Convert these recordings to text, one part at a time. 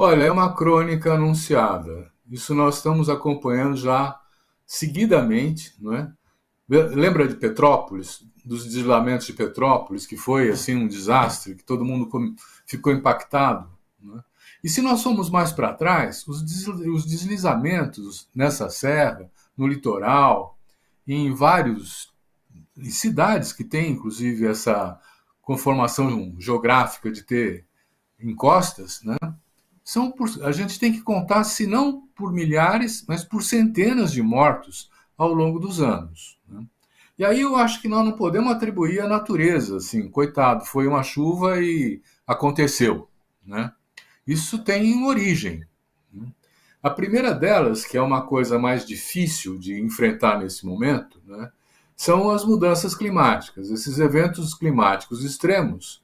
Olha, é uma crônica anunciada. Isso nós estamos acompanhando já seguidamente, não é? Lembra de Petrópolis, dos deslizamentos de Petrópolis, que foi assim um desastre, que todo mundo ficou impactado, não é? E se nós formos mais para trás, os deslizamentos nessa serra, no litoral, em vários em cidades que têm, inclusive, essa conformação geográfica de ter encostas, né? A gente tem que contar, se não por milhares, mas por centenas de mortos ao longo dos anos, né? E aí eu acho que nós não podemos atribuir à natureza, assim, coitado, foi uma chuva e aconteceu, né? Isso tem origem, né? A primeira delas, que é uma coisa mais difícil de enfrentar nesse momento, né, são as mudanças climáticas. Esses eventos climáticos extremos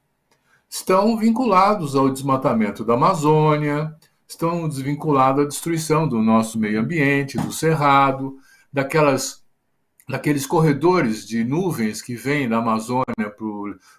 estão vinculados ao desmatamento da Amazônia, estão desvinculados à destruição do nosso meio ambiente, do cerrado, daqueles corredores de nuvens que vêm da Amazônia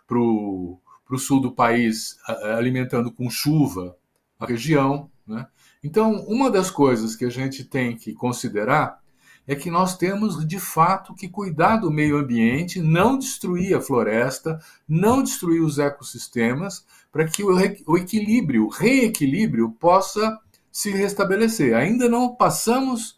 para o sul do país, alimentando com chuva a região, né? Então, uma das coisas que a gente tem que considerar é que nós temos, de fato, que cuidar do meio ambiente, não destruir a floresta, não destruir os ecossistemas, para que o equilíbrio, o reequilíbrio possa se restabelecer. Ainda não passamos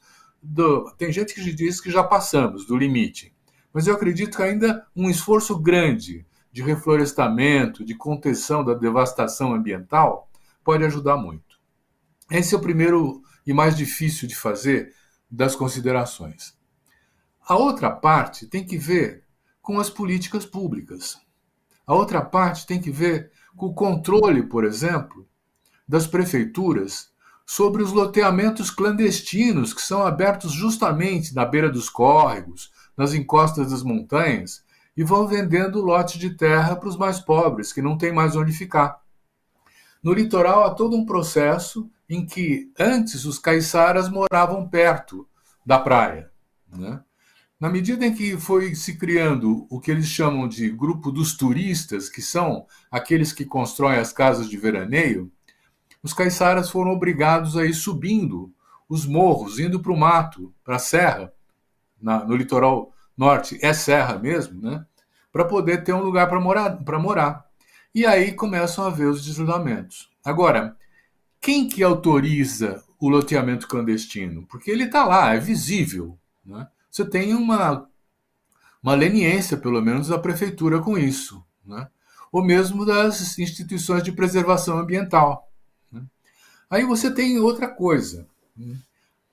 tem gente que diz que já passamos do limite, mas eu acredito que ainda um esforço grande de reflorestamento, de contenção da devastação ambiental, pode ajudar muito. Esse é o primeiro e mais difícil de fazer das considerações. A outra parte tem que ver com as políticas públicas. A outra parte tem que ver com o controle, por exemplo, das prefeituras sobre os loteamentos clandestinos que são abertos justamente na beira dos córregos, nas encostas das montanhas, e vão vendendo lote de terra para os mais pobres, que não têm mais onde ficar. No litoral há todo um processo em que antes os caiçaras moravam perto da praia, né? Na medida em que foi se criando o que eles chamam de grupo dos turistas, que são aqueles que constroem as casas de veraneio, os caiçaras foram obrigados a ir subindo os morros, indo para o mato, para a serra, no litoral norte, é serra mesmo, né? Para poder ter um lugar para morar. E aí começam a haver os deslizamentos. Agora, quem que autoriza o loteamento clandestino? Porque ele está lá, é visível, né? Você tem uma leniência, pelo menos, da prefeitura com isso, né? Ou mesmo das instituições de preservação ambiental, né? Aí você tem outra coisa, né?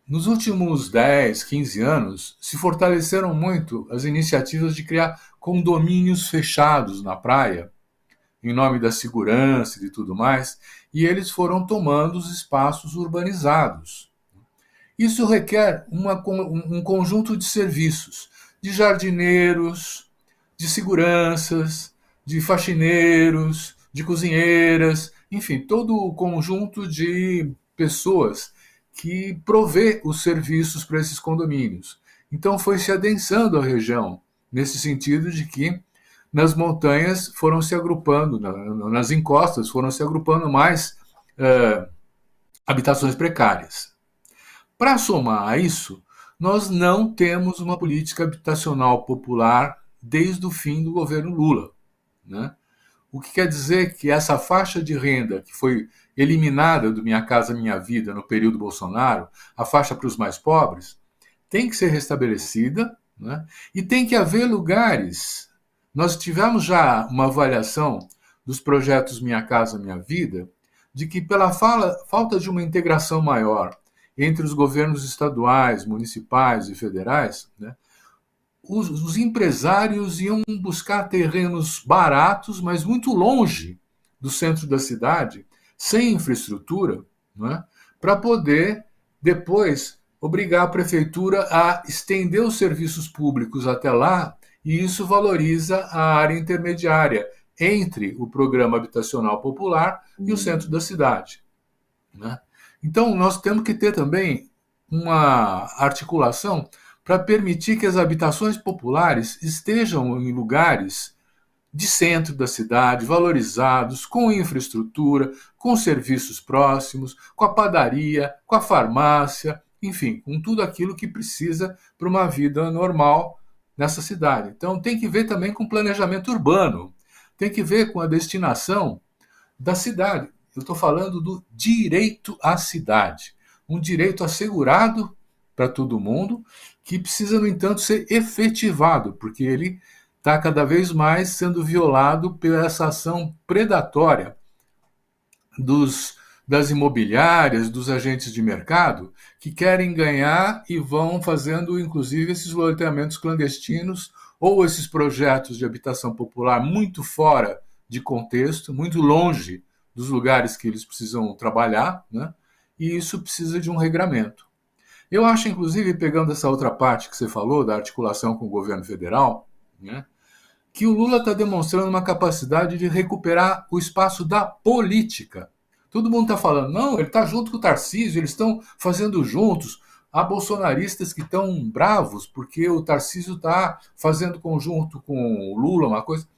Nos últimos 10, 15 anos, se fortaleceram muito as iniciativas de criar condomínios fechados na praia, em nome da segurança e de tudo mais, e eles foram tomando os espaços urbanizados. Isso requer um conjunto de serviços, de jardineiros, de seguranças, de faxineiros, de cozinheiras, enfim, todo o conjunto de pessoas que provê os serviços para esses condomínios. Então foi se adensando a região, nesse sentido de que nas montanhas foram se agrupando, nas encostas foram se agrupando mais habitações precárias. Para somar a isso, nós não temos uma política habitacional popular desde o fim do governo Lula, né? O que quer dizer que essa faixa de renda que foi eliminada do Minha Casa Minha Vida no período Bolsonaro, a faixa para os mais pobres, tem que ser restabelecida, né? E tem que haver lugares. Nós tivemos já uma avaliação dos projetos Minha Casa Minha Vida, de que pela falta de uma integração maior entre os governos estaduais, municipais e federais, né, os empresários iam buscar terrenos baratos, mas muito longe do centro da cidade, sem infraestrutura, né, para poder depois obrigar a prefeitura a estender os serviços públicos até lá, e isso valoriza a área intermediária entre o programa habitacional popular e o centro da cidade, né? Então, nós temos que ter também uma articulação para permitir que as habitações populares estejam em lugares de centro da cidade, valorizados, com infraestrutura, com serviços próximos, com a padaria, com a farmácia, enfim, com tudo aquilo que precisa para uma vida normal nessa cidade. Então tem que ver também com planejamento urbano, tem que ver com a destinação da cidade. Eu estou falando do direito à cidade, um direito assegurado para todo mundo, que precisa, no entanto, ser efetivado, porque ele está cada vez mais sendo violado por essa ação predatória das imobiliárias, dos agentes de mercado, que querem ganhar e vão fazendo, inclusive, esses loteamentos clandestinos ou esses projetos de habitação popular muito fora de contexto, muito longe dos lugares que eles precisam trabalhar, né? E isso precisa de um regramento. Eu acho, inclusive, pegando essa outra parte que você falou, da articulação com o governo federal, né, que o Lula está demonstrando uma capacidade de recuperar o espaço da política. Todo mundo está falando, não, ele está junto com o Tarcísio, eles estão fazendo juntos. Há bolsonaristas que estão bravos porque o Tarcísio está fazendo conjunto com o Lula, uma coisa.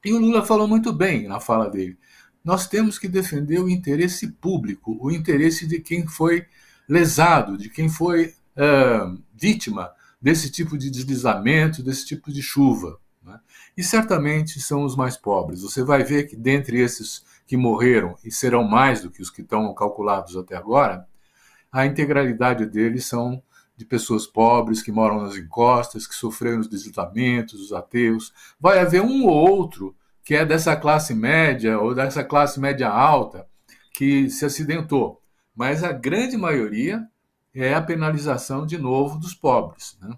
E o Lula falou muito bem na fala dele. Nós temos que defender o interesse público, o interesse de quem foi lesado, de quem foi vítima desse tipo de deslizamento, desse tipo de chuva, né? E certamente são os mais pobres. Você vai ver que dentre esses que morreram, e serão mais do que os que estão calculados até agora, a integralidade deles são de pessoas pobres que moram nas encostas, que sofreram os deslizamentos, os ateus. Vai haver um ou outro que é dessa classe média ou dessa classe média alta que se acidentou, mas a grande maioria é a penalização, de novo, dos pobres, né?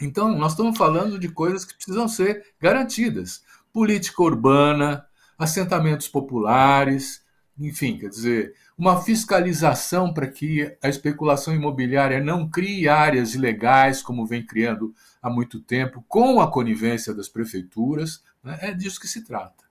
Então, nós estamos falando de coisas que precisam ser garantidas. Política urbana, assentamentos populares, enfim, quer dizer, uma fiscalização para que a especulação imobiliária não crie áreas ilegais, como vem criando há muito tempo, com a conivência das prefeituras, né? É disso que se trata.